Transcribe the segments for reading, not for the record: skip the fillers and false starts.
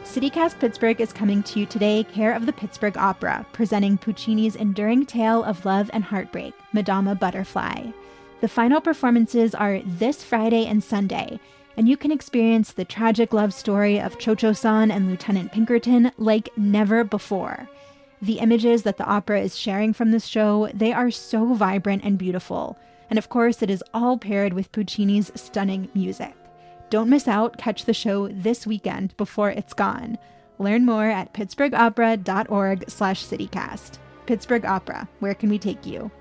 CityCast Pittsburgh is coming to you today, care of the Pittsburgh Opera, presenting Puccini's enduring tale of love and heartbreak, Madama Butterfly. The final performances are this Friday and Sunday, and you can experience the tragic love story of Cho-Cho-san and Lieutenant Pinkerton like never before. The images that the opera is sharing from this show, they are so vibrant and beautiful. And of course, it is all paired with Puccini's stunning music. Don't miss out. Catch the show this weekend before it's gone. Learn more at pittsburghopera.org/citycast. Pittsburgh Opera, where can we take you?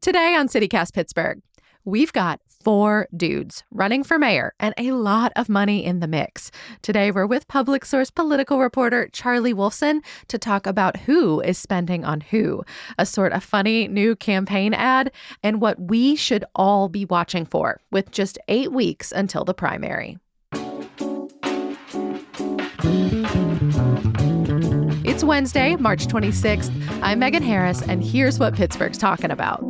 Today on CityCast Pittsburgh, we've got 4 dudes running for mayor and a lot of money in the mix. Today, we're with Public Source political reporter Charlie Wolfson to talk about who is spending on who, a sort of funny new campaign ad, and what we should all be watching for with just 8 weeks until the primary. It's Wednesday, March 26th. I'm Megan Harris, and here's what Pittsburgh's talking about.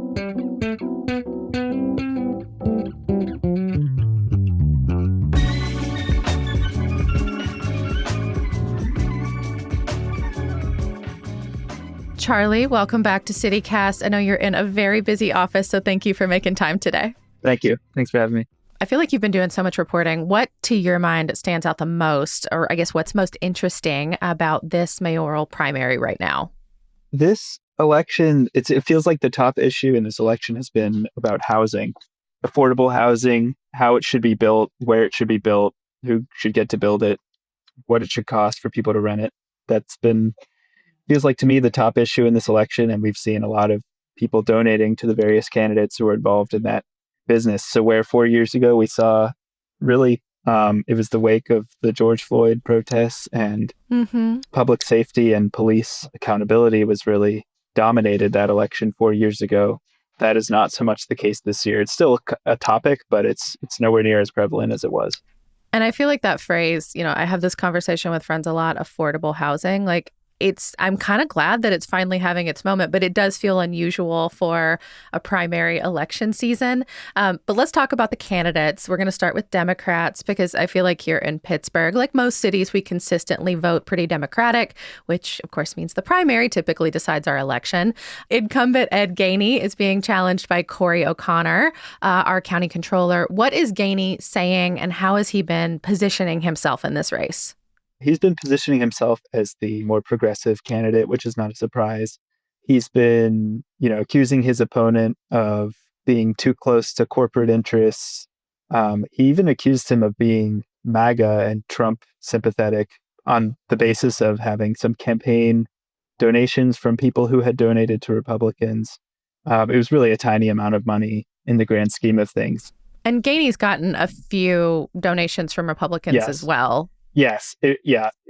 Charlie, welcome back to CityCast. I know you're in a very busy office, so thank you for making time today. Thank you. Thanks for having me. I feel like you've been doing so much reporting. What, to your mind, stands out the most, or I guess what's most interesting about this mayoral primary right now? This election, it feels like the top issue in this election has been about housing, affordable housing, how it should be built, where it should be built, who should get to build it, what it should cost for people to rent it. Feels like to me the top issue in this election, and we've seen a lot of people donating to the various candidates who are involved in that business. So where 4 years ago we saw really, it was the wake of the George Floyd protests and public safety and police accountability was really dominated that election 4 years ago. That is not so much the case this year. It's still a topic, but it's nowhere near as prevalent as it was. And I feel like that phrase, I have this conversation with friends a lot, affordable housing, I'm kind of glad that it's finally having its moment, but it does feel unusual for a primary election season. But let's talk about the candidates. We're going to start with Democrats because I feel like here in Pittsburgh, like most cities, we consistently vote pretty Democratic, which of course means the primary typically decides our election. Incumbent Ed Gainey is being challenged by Corey O'Connor, our county controller. What is Gainey saying and how has he been positioning himself in this race? He's been positioning himself as the more progressive candidate, which is not a surprise. He's been, accusing his opponent of being too close to corporate interests. He even accused him of being MAGA and Trump sympathetic on the basis of having some campaign donations from people who had donated to Republicans. It was really a tiny amount of money in the grand scheme of things. And Gainey's gotten a few donations from Republicans as well. Yes. It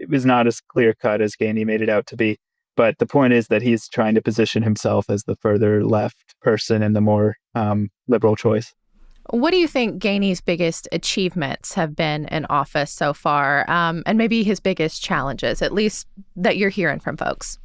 was not as clear cut as Gainey made it out to be. But the point is that he's trying to position himself as the further left person and the more liberal choice. What do you think Gainey's biggest achievements have been in office so far, and maybe his biggest challenges, at least that you're hearing from folks?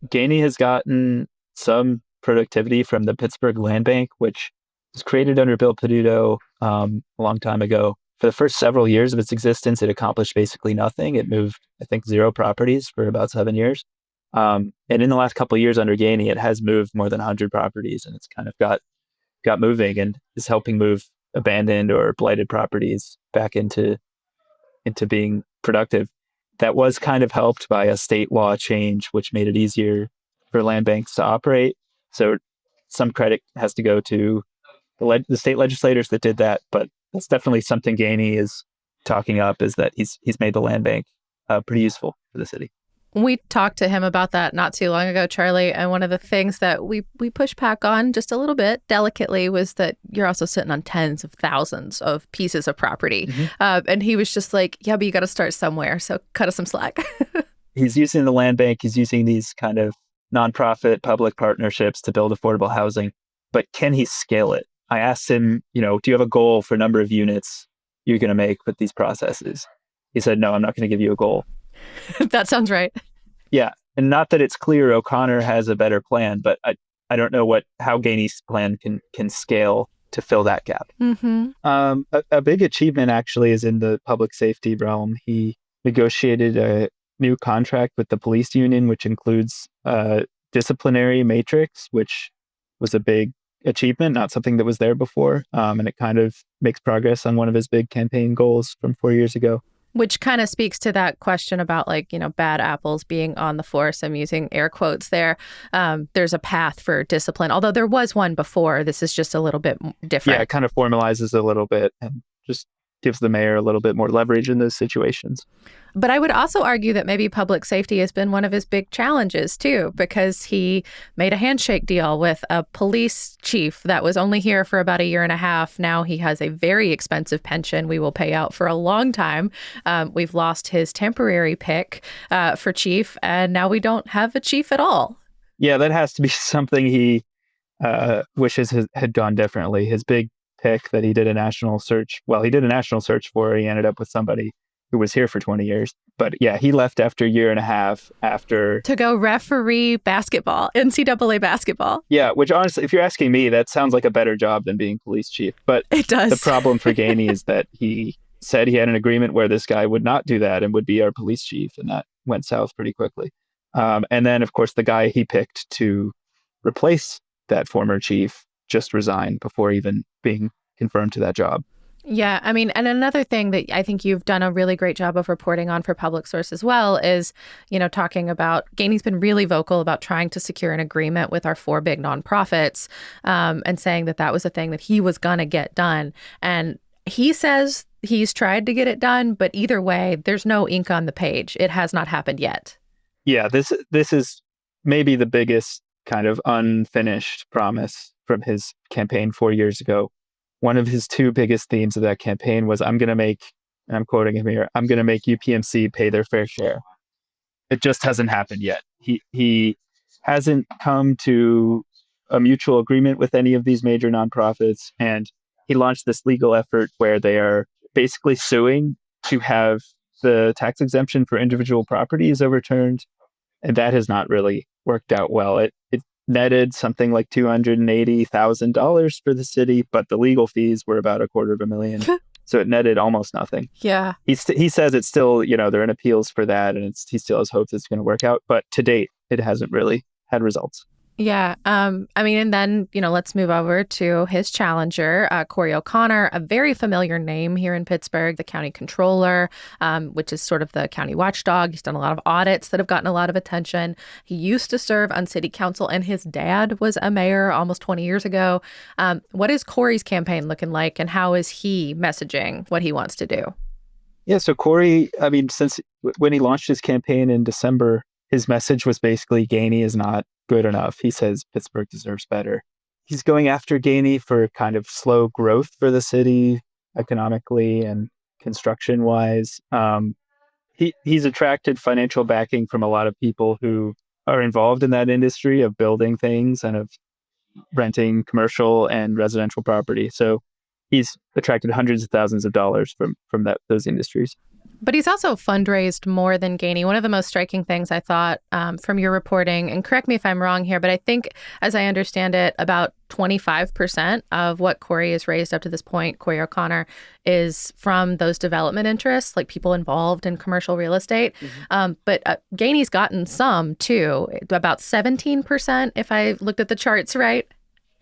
Gainey has gotten some productivity from the Pittsburgh Land Bank, which was created under Bill Peduto a long time ago. For the first several years of its existence, it accomplished basically nothing. It moved, I think, 0 properties for about 7 years. And in the last couple of years under Gainey, it has moved more than 100 properties, and it's kind of got moving and is helping move abandoned or blighted properties back into being productive. That was kind of helped by a state law change, which made it easier for land banks to operate. So some credit has to go to the state legislators that did that, but that's definitely something Gainey is talking up, is that he's made the land bank pretty useful for the city. We talked to him about that not too long ago, Charlie, and one of the things that we pushed back on just a little bit delicately was that you're also sitting on tens of thousands of pieces of property. And he was just like, yeah, but you got to start somewhere, so cut us some slack. He's using the land bank. He's using these kind of nonprofit public partnerships to build affordable housing, but can he scale it? I asked him, do you have a goal for number of units you're going to make with these processes? He said, no, I'm not going to give you a goal. That sounds right. Yeah. And not that it's clear O'Connor has a better plan, but I don't know how Gainey's plan can scale to fill that gap. Mm-hmm. A big achievement actually is in the public safety realm. He negotiated a new contract with the police union, which includes a disciplinary matrix, which was a big achievement, not something that was there before. And it kind of makes progress on one of his big campaign goals from 4 years ago. Which kind of speaks to that question about bad apples being on the force. I'm using air quotes there. There's a path for discipline, although there was one before. This is just a little bit different. Yeah, it kind of formalizes a little bit and just gives the mayor a little bit more leverage in those situations. But I would also argue that maybe public safety has been one of his big challenges, too, because he made a handshake deal with a police chief that was only here for about a year and a half. Now he has a very expensive pension we will pay out for a long time. We've lost his temporary pick for chief, and now we don't have a chief at all. Yeah, that has to be something he wishes had gone differently. His big pick that he did a national search for, he ended up with somebody who was here for 20 years. But yeah, he left after a year and a half to go referee basketball, NCAA basketball. Yeah, which honestly, if you're asking me, that sounds like a better job than being police chief. But it does. The problem for Gainey is that he said he had an agreement where this guy would not do that and would be our police chief. And that went south pretty quickly. And then, of course, the guy he picked to replace that former chief just resigned before even being confirmed to that job. Yeah, I mean, and another thing that I think you've done a really great job of reporting on for Public Source as well is, talking about Gainey's been really vocal about trying to secure an agreement with our 4 big nonprofits, and saying that was a thing that he was going to get done. And he says he's tried to get it done, but either way, there's no ink on the page. It has not happened yet. Yeah, this is maybe the biggest kind of unfinished promise from his campaign 4 years ago. One of his 2 biggest themes of that campaign was, I'm quoting him here, I'm going to make UPMC pay their fair share. It just hasn't happened yet. He hasn't come to a mutual agreement with any of these major nonprofits. And he launched this legal effort where they are basically suing to have the tax exemption for individual properties overturned. And that has not really worked out well. It netted something like $280,000 for the city, but the legal fees were about $250,000. So it netted almost nothing. Yeah. He says it's still, they're in appeals for that, and he still has hopes it's going to work out. But to date, it hasn't really had results. Yeah. And then, let's move over to his challenger, Corey O'Connor, a very familiar name here in Pittsburgh, the county controller, which is sort of the county watchdog. He's done a lot of audits that have gotten a lot of attention. He used to serve on city council, and his dad was a mayor almost 20 years ago. What is Corey's campaign looking like, and how is he messaging what he wants to do? Yeah, so Corey, since when he launched his campaign in December, his message was basically Gainey is not good enough. He says Pittsburgh deserves better. He's going after Gainey for kind of slow growth for the city economically and construction-wise. He's attracted financial backing from a lot of people who are involved in that industry of building things and of renting commercial and residential property. So he's attracted hundreds of thousands of dollars from those industries. But he's also fundraised more than Gainey. One of the most striking things I thought from your reporting, and correct me if I'm wrong here, but I think, as I understand it, about 25% of what Corey has raised up to this point, Corey O'Connor, is from those development interests, like people involved in commercial real estate. Mm-hmm. But Gainey's gotten some, too, about 17%, if I looked at the charts right.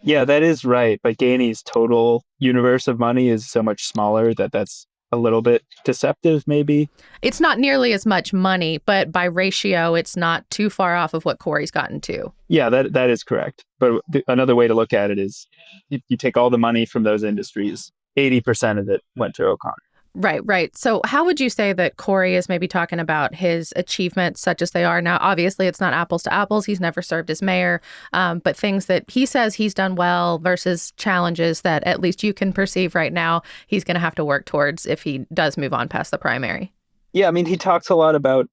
Yeah, that is right. But Gainey's total universe of money is so much smaller that's a little bit deceptive, maybe. It's not nearly as much money, but by ratio, it's not too far off of what Corey's gotten to. Yeah, that is correct. But another way to look at it is you take all the money from those industries, 80% of it went to O'Connor. Right. So how would you say that Corey is maybe talking about his achievements such as they are now? Obviously, it's not apples to apples. He's never served as mayor, but things that he says he's done well versus challenges that at least you can perceive right now he's going to have to work towards if he does move on past the primary. Yeah, he talks a lot about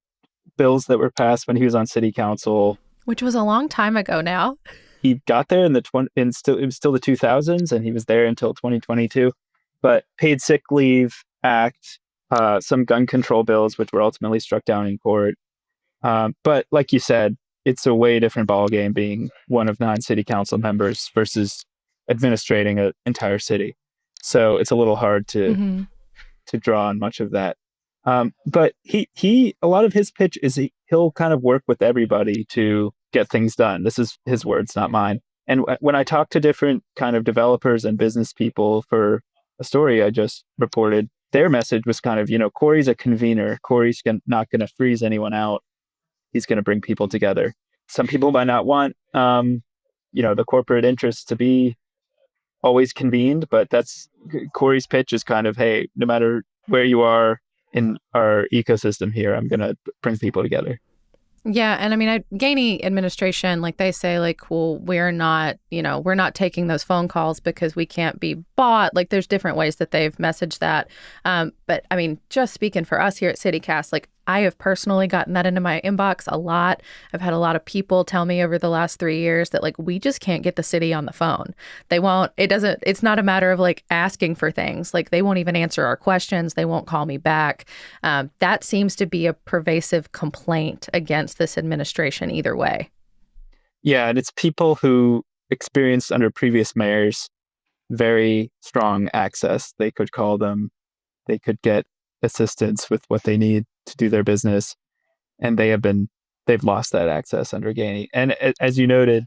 bills that were passed when he was on city council. Which was a long time ago now. He got there it was still the 2000s, and he was there until 2022. But paid sick leave Act, some gun control bills, which were ultimately struck down in court, But like you said, it's a way different ballgame being one of 9 city council members versus administrating an entire city. So it's a little hard to draw on much of that. But he a lot of his pitch is he'll kind of work with everybody to get things done. This is his words, not mine. And when I talk to different kind of developers and business people for a story I just reported, their message was kind of, Corey's a convener. Corey's not going to freeze anyone out. He's going to bring people together. Some people might not want, the corporate interests to be always convened, but that's Corey's pitch is kind of, hey, no matter where you are in our ecosystem here, I'm going to bring people together. Yeah. And I mean, Gainey administration, like they say, like, well, we're not taking those phone calls because we can't be bought. Like there's different ways that they've messaged that. But I mean, just speaking for us here at CityCast, like I have personally gotten that into my inbox a lot. I've had a lot of people tell me over the last 3 years that like, we just can't get the city on the phone. It's not a matter of like asking for things. Like they won't even answer our questions. They won't call me back. That seems to be a pervasive complaint against this administration either way. Yeah. And it's people who experienced under previous mayors very strong access. They could call them, they could get assistance with what they need to do their business. And they've lost that access under Gainey. And as you noted,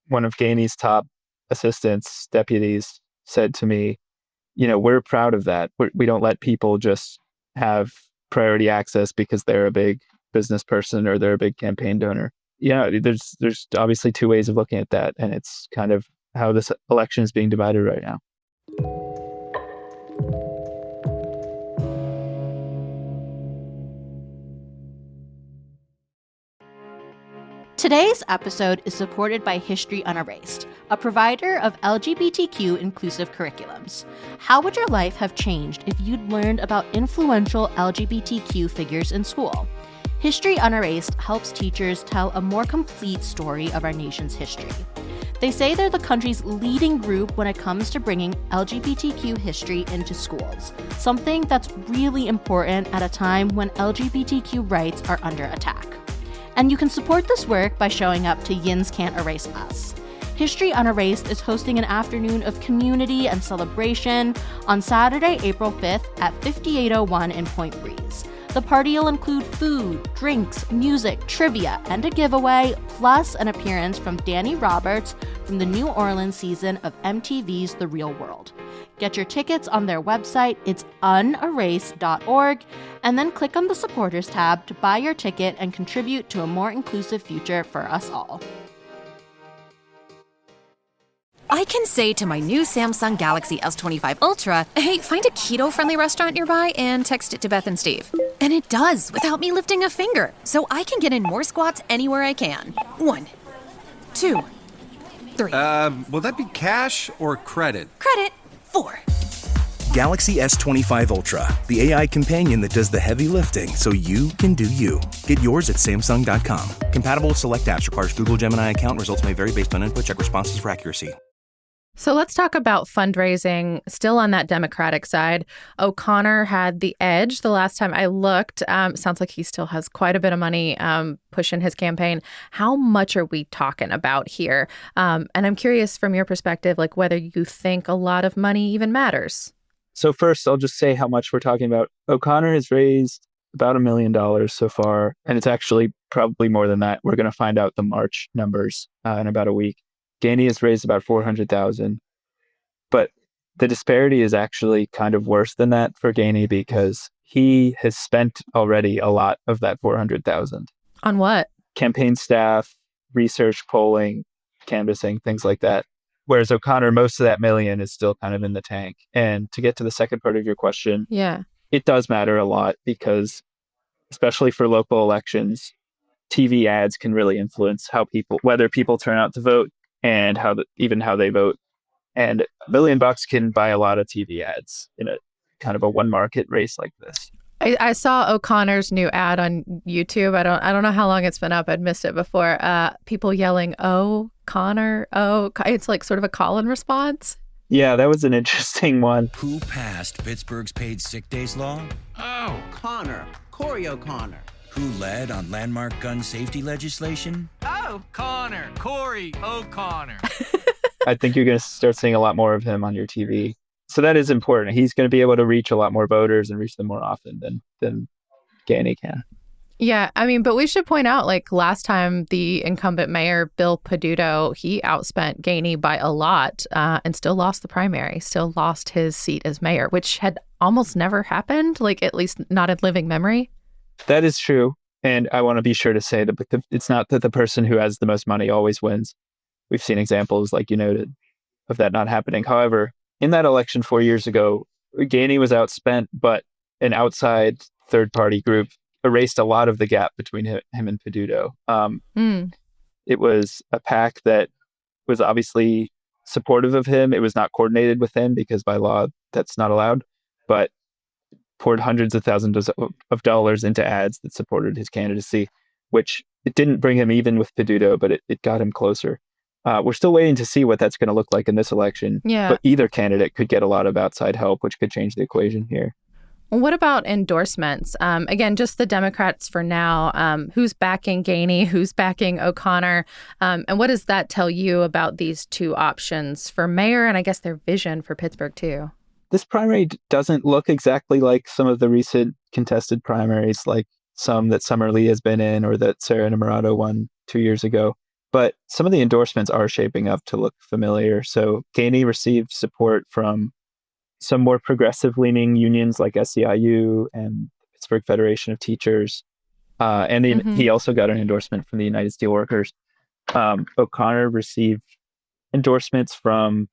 one of Gainey's top assistants, deputies, said to me, we're proud of that. We don't let people just have priority access because they're a big business person or they're a big campaign donor. Yeah, there's obviously 2 ways of looking at that. And it's kind of how this election is being divided right now. Today's episode is supported by History Unerased, a provider of LGBTQ inclusive curriculums. How would your life have changed if you'd learned about influential LGBTQ figures in school? History Unerased helps teachers tell a more complete story of our nation's history. They say they're the country's leading group when it comes to bringing LGBTQ history into schools, something that's really important at a time when LGBTQ rights are under attack. And you can support this work by showing up to Yins Can't Erase Us. History Unerased is hosting an afternoon of community and celebration on Saturday, April 5th at 5801 in Point Breeze. The party will include food, drinks, music, trivia, and a giveaway, plus an appearance from Danny Roberts from the New Orleans season of MTV's The Real World. Get your tickets on their website, it's unerased.org, and then click on the supporters tab to buy your ticket and contribute to a more inclusive future for us all. I can say to my new Samsung Galaxy S25 Ultra, hey, find a keto-friendly restaurant nearby and text it to Beth and Steve. And it does, without me lifting a finger. So I can get in more squats anywhere I can. 1, 2, 3. Will that be cash or credit? Credit. 4. Galaxy S25 Ultra, the AI companion that does the heavy lifting so you can do you. Get yours at Samsung.com. Compatible with select apps. Requires Google Gemini account. Results may vary based on input. Check responses for accuracy. So let's talk about fundraising, still on that Democratic side. O'Connor had the edge the last time I looked. Sounds like he still has quite a bit of money pushing his campaign. How much are we talking about here? And I'm curious from your perspective, like whether you think a lot of money even matters. So first, I'll just say how much we're talking about. O'Connor has raised about $1 million so far, and it's actually probably more than that. We're going to find out the March numbers in about a week. Gainey has raised about $400,000, but the disparity is actually kind of worse than that for Gainey because he has spent already a lot of that $400,000. On what? Campaign staff, research, polling, canvassing, things like that. Whereas O'Connor, most of that $1 million is still kind of in the tank. And to get to the second part of your question, it does matter a lot because, especially for local elections, TV ads can really influence whether people turn out to vote and how they vote. And $1 million can buy a lot of TV ads in a kind of a one market race like this. I saw O'Connor's new ad on YouTube. I don't know how long it's been up. I'd missed it before. People yelling, "Oh, Connor, oh!" It's like sort of a call and response. Yeah, that was an interesting one. Who passed Pittsburgh's paid sick days law? Oh, Corey O'Connor. Who led on landmark gun safety legislation? Corey O'Connor. I think you're going to start seeing a lot more of him on your TV. So that is important. He's going to be able to reach a lot more voters and reach them more often than Gainey can. Yeah, I mean, but we should point out, like last time the incumbent mayor, Bill Peduto, he outspent Gainey by a lot and still lost the primary, still lost his seat as mayor, which had almost never happened, like at least not in living memory. That is true. And I want to be sure to say that it's not that the person who has the most money always wins. We've seen examples, like you noted, of that not happening. However, in that election 4 years ago, Gainey was outspent, but an outside third-party group erased a lot of the gap between him and Peduto. It was a PAC that was obviously supportive of him. It was not coordinated with him because by law that's not allowed, but poured hundreds of thousands of dollars into ads that supported his candidacy, which it didn't bring him even with Peduto, but it got him closer. We're still waiting to see what that's going to look like in this election. Yeah. But either candidate could get a lot of outside help, which could change the equation here. What about endorsements? Again, just the Democrats for now. Who's backing Gainey? Who's backing O'Connor? And what does that tell you about these two options for mayor and I guess their vision for Pittsburgh, too? This primary doesn't look exactly like some of the recent contested primaries, like some that Summer Lee has been in or that Sarah Innamorato won 2 years ago. But some of the endorsements are shaping up to look familiar. So Gainey received support from some more progressive-leaning unions like SEIU and Pittsburgh Federation of Teachers. He also got an endorsement from the United Steelworkers. O'Connor received endorsements from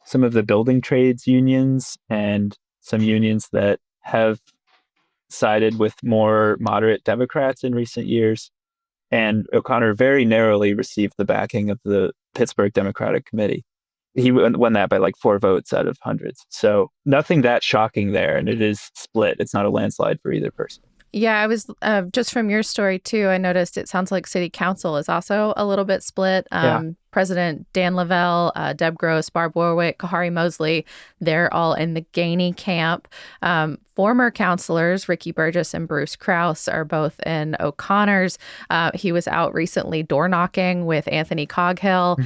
some of the building trades unions and some unions that have sided with more moderate Democrats in recent years. And O'Connor very narrowly received the backing of the Pittsburgh Democratic Committee. He won that by like 4 votes out of hundreds. So nothing that shocking there. And it is split. It's not a landslide for either person. Yeah, I was just from your story, too, I noticed it sounds like city council is also a little bit split. President Dan Lavelle, Deb Gross, Barb Warwick, Kahari Mosley, they're all in the Gainey camp. Former councilors, Ricky Burgess and Bruce Krause, are both in O'Connor's. He was out recently door knocking with Anthony Coghill.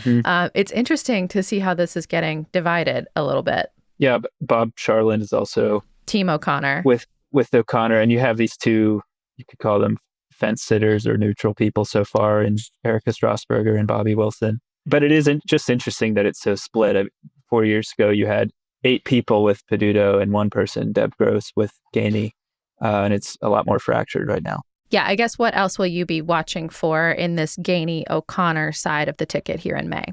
It's interesting to see how this is getting divided a little bit. Yeah, Bob Charland is also Team O'Connor. With O'Connor, and you have these two, you could call them fence sitters or neutral people so far, in Erica Strasburger and Bobby Wilson. But it isn't just interesting that it's so split. 4 years ago, you had 8 people with Peduto and 1 person, Deb Gross, with Gainey, and it's a lot more fractured right now. Yeah, I guess what else will you be watching for in this Gainey-O'Connor side of the ticket here in May?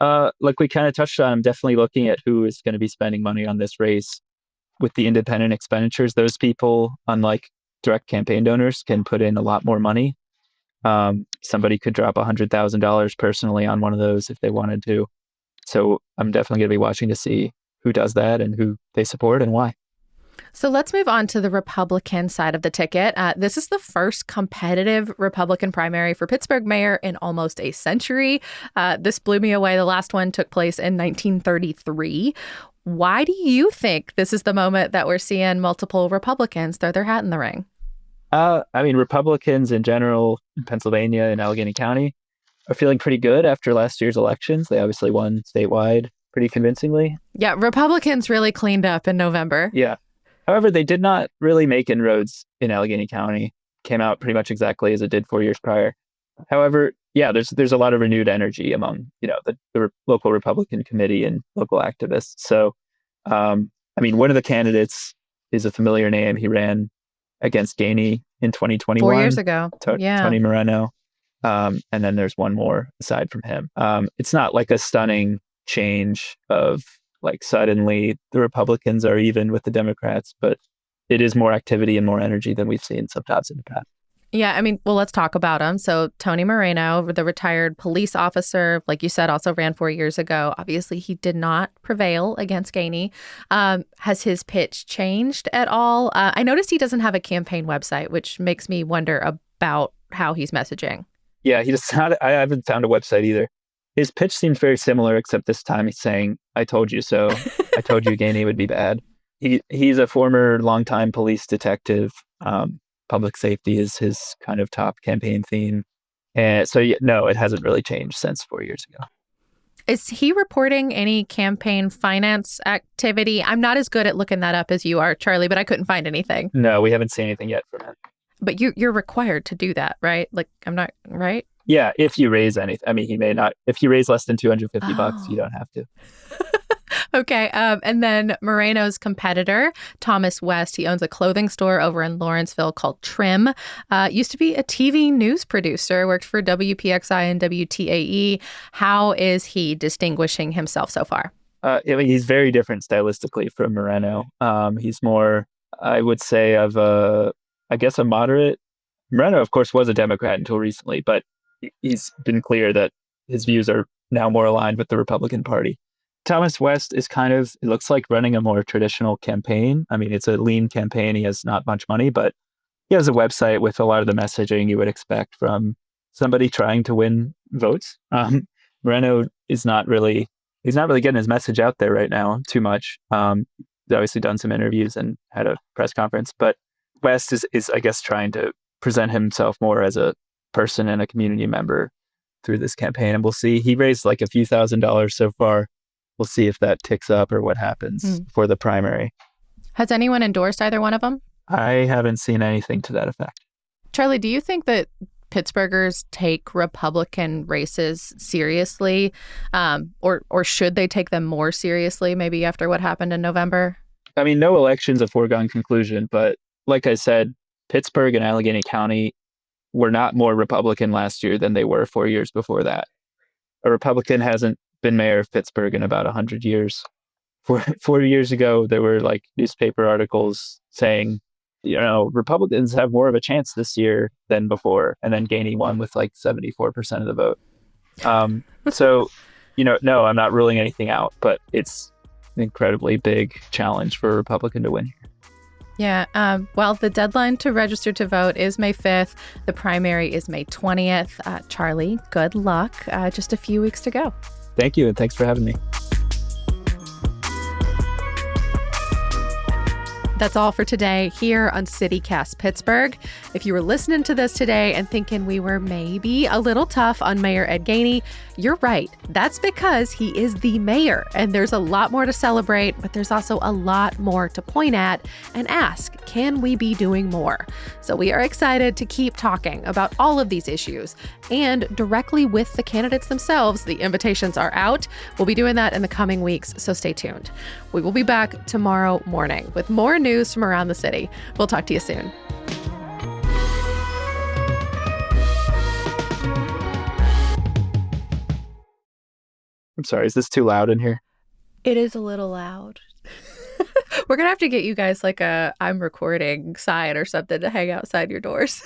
Like we kind of touched on, I'm definitely looking at who is going to be spending money on this race. With the independent expenditures, those people, unlike direct campaign donors, can put in a lot more money. Somebody could drop $100,000 personally on one of those if they wanted to. So I'm definitely going to be watching to see who does that and who they support and why. So let's move on to the Republican side of the ticket. This is the first competitive Republican primary for Pittsburgh mayor in almost a century. This blew me away. The last one took place in 1933. Why do you think this is the moment that we're seeing multiple Republicans throw their hat in the ring? Republicans in general in Pennsylvania and Allegheny County are feeling pretty good after last year's elections. They obviously won statewide pretty convincingly. Yeah, Republicans really cleaned up in November. Yeah. However, they did not really make inroads in Allegheny County. Came out pretty much exactly as it did 4 years prior. However, yeah, there's a lot of renewed energy among, the local Republican committee and local activists. So, one of the candidates is a familiar name. He ran against Gainey in 2021. 4 years ago. Tony Moreno. And then there's one more aside from him. It's not like a stunning change of like suddenly the Republicans are even with the Democrats, but it is more activity and more energy than we've seen sometimes in the past. Yeah, let's talk about him. So Tony Moreno, the retired police officer, like you said, also ran 4 years ago. Obviously, he did not prevail against Gainey. Has his pitch changed at all? I noticed he doesn't have a campaign website, which makes me wonder about how he's messaging. Yeah, I haven't found a website either. His pitch seems very similar, except this time he's saying, "I told you so. I told you Gainey would be bad." He's a former longtime police detective, public safety is his kind of top campaign theme. And so, no, it hasn't really changed since 4 years ago. Is he reporting any campaign finance activity? I'm not as good at looking that up as you are, Charlie, but I couldn't find anything. No, we haven't seen anything yet from him. But you're required to do that, right? Like, I'm not, right? Yeah, if you raise anything. I mean, he may not. If you raise less than $250, you don't have to. Okay. And then Moreno's competitor, Thomas West, he owns a clothing store over in Lawrenceville called Trim. Used to be a TV news producer, worked for WPXI and WTAE. How is he distinguishing himself so far? I mean, he's very different stylistically from Moreno. He's more, I would say, of a moderate. Moreno, of course, was a Democrat until recently, but he's been clear that his views are now more aligned with the Republican Party. Thomas West is kind of, it looks like running a more traditional campaign. I mean, it's a lean campaign. He has not much money, but he has a website with a lot of the messaging you would expect from somebody trying to win votes. Moreno is not really, he's not really getting his message out there right now too much. He's obviously done some interviews and had a press conference, but West is I guess, trying to present himself more as a person and a community member through this campaign. And we'll see. He raised like a few $1,000s so far. We'll see if that ticks up or what happens for the primary. Has anyone endorsed either one of them? I haven't seen anything to that effect. Charlie, do you think that Pittsburghers take Republican races seriously, or should they take them more seriously maybe after what happened in November? I mean, no election's a foregone conclusion, but like I said, Pittsburgh and Allegheny County were not more Republican last year than they were 4 years before that. A Republican hasn't been mayor of Pittsburgh in about 100 years. 4 years ago, there were like newspaper articles saying, Republicans have more of a chance this year than before. And then Gainey won with like 74% of the vote. So, no, I'm not ruling anything out, but it's an incredibly big challenge for a Republican to win here. Yeah. Well, the deadline to register to vote is May 5th. The primary is May 20th. Charlie, good luck. Just a few weeks to go. Thank you. And thanks for having me. That's all for today here on CityCast Pittsburgh. If you were listening to this today and thinking we were maybe a little tough on Mayor Ed Gainey, you're right. That's because he is the mayor, and there's a lot more to celebrate, but there's also a lot more to point at and ask, can we be doing more? So we are excited to keep talking about all of these issues and directly with the candidates themselves. The invitations are out. We'll be doing that in the coming weeks, so stay tuned. We will be back tomorrow morning with more news from around the city. We'll talk to you soon. I'm sorry, is this too loud in here? It is a little loud. We're going to have to get you guys like a I'm recording sign or something to hang outside your doors.